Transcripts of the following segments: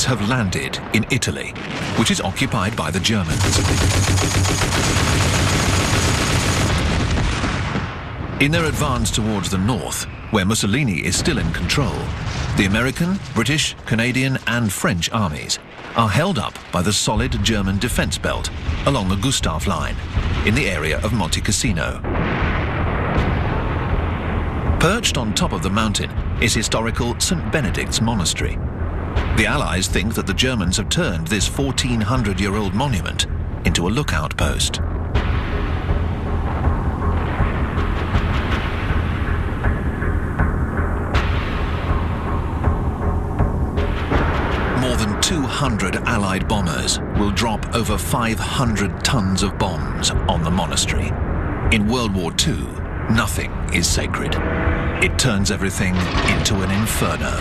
have landed in Italy, which is occupied by the Germans. In their advance towards the north, where Mussolini is still in control, the American, British, Canadian and French armies are held up by the solid German defense belt along the Gustav Line in the area of Monte Cassino. Perched on top of the mountain is historical St. Benedict's Monastery. The Allies think that the Germans have turned this 1400-year-old monument into a lookout post. More than 200 Allied bombers will drop over 500 tons of bombs on the monastery. In World War II, nothing is sacred. It turns everything into an inferno.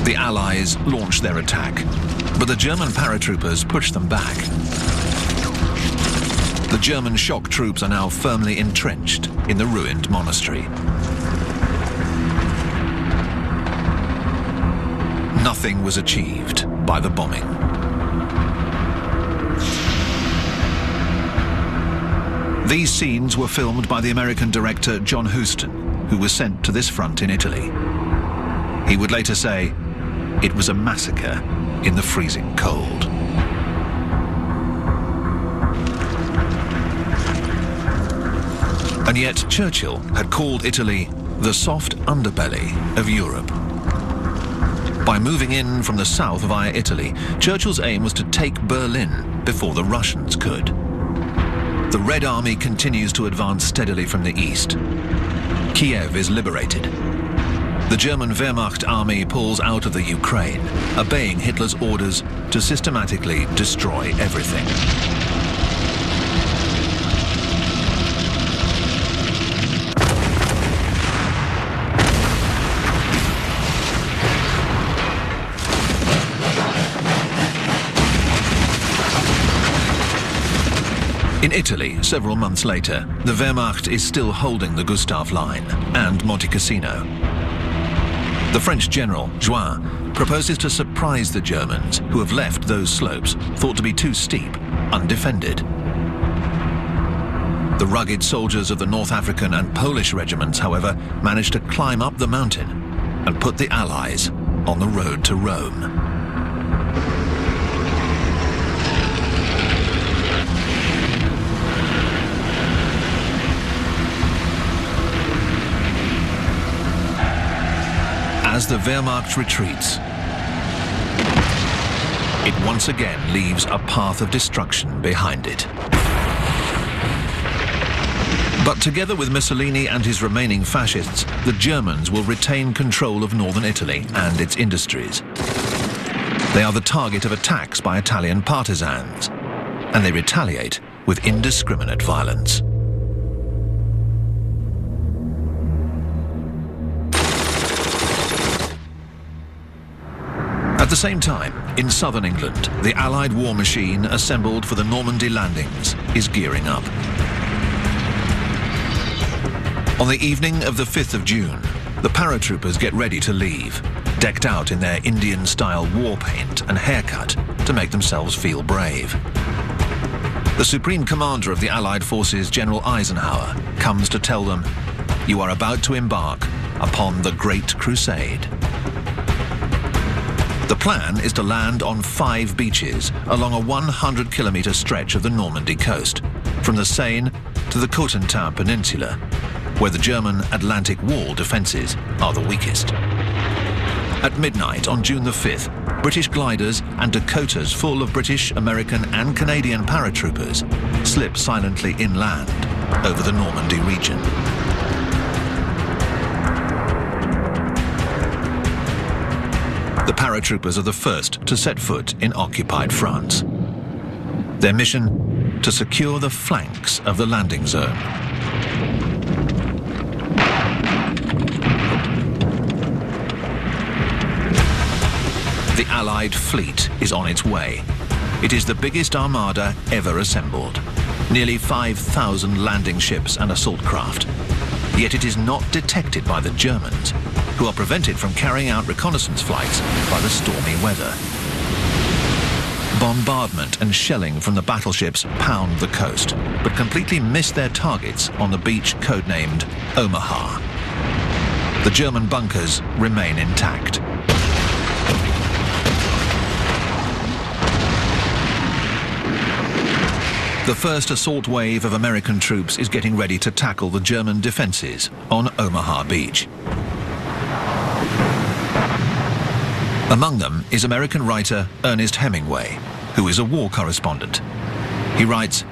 The Allies launch their attack, but the German paratroopers push them back. The German shock troops are now firmly entrenched in the ruined monastery. Nothing was achieved by the bombing. These scenes were filmed by the American director John Huston, who was sent to this front in Italy. He would later say, "It was a massacre in the freezing cold." And yet Churchill had called Italy the soft underbelly of Europe. By moving in from the south via Italy, Churchill's aim was to take Berlin before the Russians could. The Red Army continues to advance steadily from the east. Kiev is liberated. The German Wehrmacht army pulls out of the Ukraine, obeying Hitler's orders to systematically destroy everything. In Italy, several months later, the Wehrmacht is still holding the Gustav Line and Monte Cassino. The French general, Juin, proposes to surprise the Germans, who have left those slopes, thought to be too steep, undefended. The rugged soldiers of the North African and Polish regiments, however, managed to climb up the mountain and put the Allies on the road to Rome. As the Wehrmacht retreats, it once again leaves a path of destruction behind it. But together with Mussolini and his remaining fascists, the Germans will retain control of northern Italy and its industries. They are the target of attacks by Italian partisans, and they retaliate with indiscriminate violence. At the same time, in southern England, the Allied war machine assembled for the Normandy landings is gearing up. On the evening of the 5th of June, the paratroopers get ready to leave, decked out in their Indian-style war paint and haircut to make themselves feel brave. The Supreme Commander of the Allied forces, General Eisenhower, comes to tell them, "You are about to embark upon the Great Crusade." The plan is to land on 5 beaches along a 100-kilometer stretch of the Normandy coast, from the Seine to the Cotentin Peninsula, where the German Atlantic Wall defences are the weakest. At midnight on June the 5th, British gliders and Dakotas full of British, American and Canadian paratroopers slip silently inland over the Normandy region. The paratroopers are the first to set foot in occupied France. Their mission? To secure the flanks of the landing zone. The Allied fleet is on its way. It is the biggest armada ever assembled. Nearly 5,000 landing ships and assault craft. Yet it is not detected by the Germans, who are prevented from carrying out reconnaissance flights by the stormy weather. Bombardment and shelling from the battleships pound the coast, but completely miss their targets on the beach codenamed Omaha. The German bunkers remain intact. The first assault wave of American troops is getting ready to tackle the German defenses on Omaha Beach. Among them is American writer Ernest Hemingway, who is a war correspondent. He writes,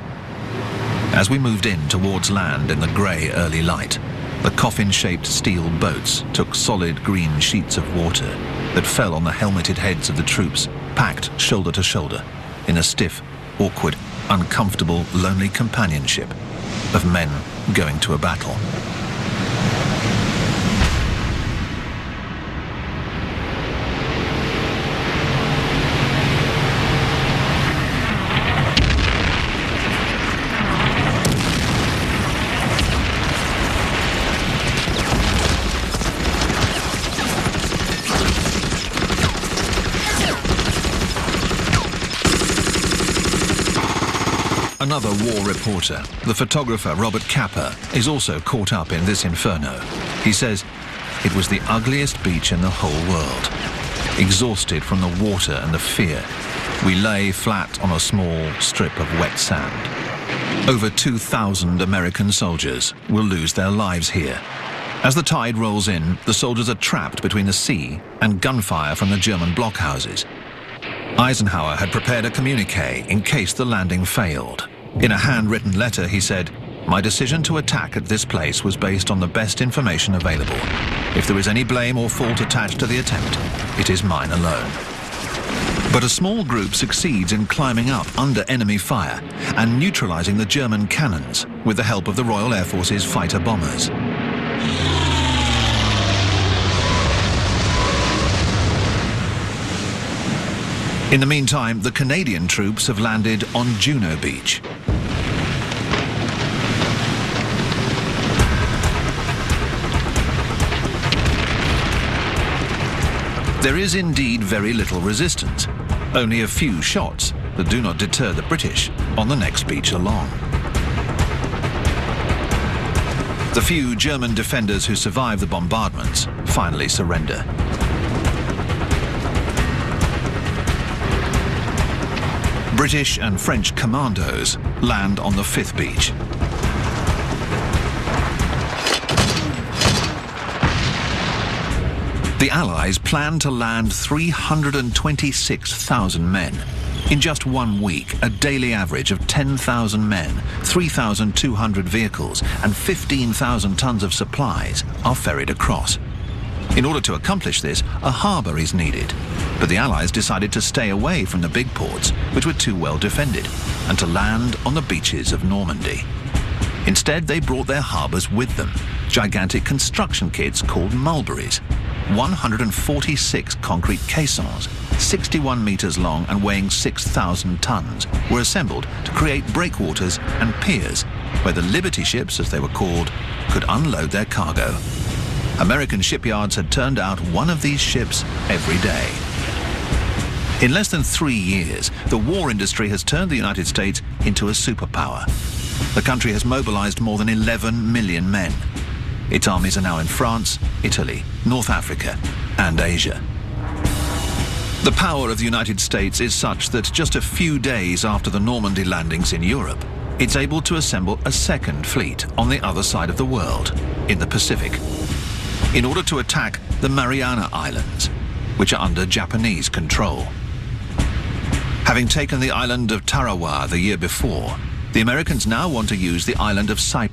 "As we moved in towards land in the grey early light, the coffin-shaped steel boats took solid green sheets of water that fell on the helmeted heads of the troops, packed shoulder to shoulder in a stiff, awkward, uncomfortable, lonely companionship of men going to a battle." Another war reporter, the photographer Robert Capa, is also caught up in this inferno. He says, "It was the ugliest beach in the whole world. Exhausted from the water and the fear, we lay flat on a small strip of wet sand. Over 2,000 American soldiers will lose their lives here. As the tide rolls in, the soldiers are trapped between the sea and gunfire from the German blockhouses. Eisenhower had prepared a communique in case the landing failed. In a handwritten letter, he said, 'My decision to attack at this place was based on the best information available. If there is any blame or fault attached to the attempt, it is mine alone.' But a small group succeeds in climbing up under enemy fire and neutralizing the German cannons with the help of the Royal Air Force's fighter bombers. In the meantime, the Canadian troops have landed on Juno Beach. There is indeed very little resistance, only a few shots that do not deter the British on the next beach along. The few German defenders who survive the bombardments finally surrender. British and French commandos land on the fifth beach. The Allies plan to land 326,000 men. In just 1 week, a daily average of 10,000 men, 3,200 vehicles, and 15,000 tons of supplies are ferried across. In order to accomplish this, a harbour is needed. But the Allies decided to stay away from the big ports, which were too well defended, and to land on the beaches of Normandy. Instead, they brought their harbours with them, gigantic construction kits called mulberries. 146 concrete caissons, 61 metres long and weighing 6,000 tons, were assembled to create breakwaters and piers, where the Liberty ships, as they were called, could unload their cargo. American shipyards had turned out one of these ships every day. In less than 3 years, the war industry has turned the United States into a superpower. The country has mobilized more than 11 million men. Its armies are now in France, Italy, North Africa, and Asia. The power of the United States is such that just a few days after the Normandy landings in Europe, it's able to assemble a second fleet on the other side of the world, in the Pacific, in order to attack the Mariana Islands, which are under Japanese control. Having taken the island of Tarawa the year before, the Americans now want to use the island of Saipan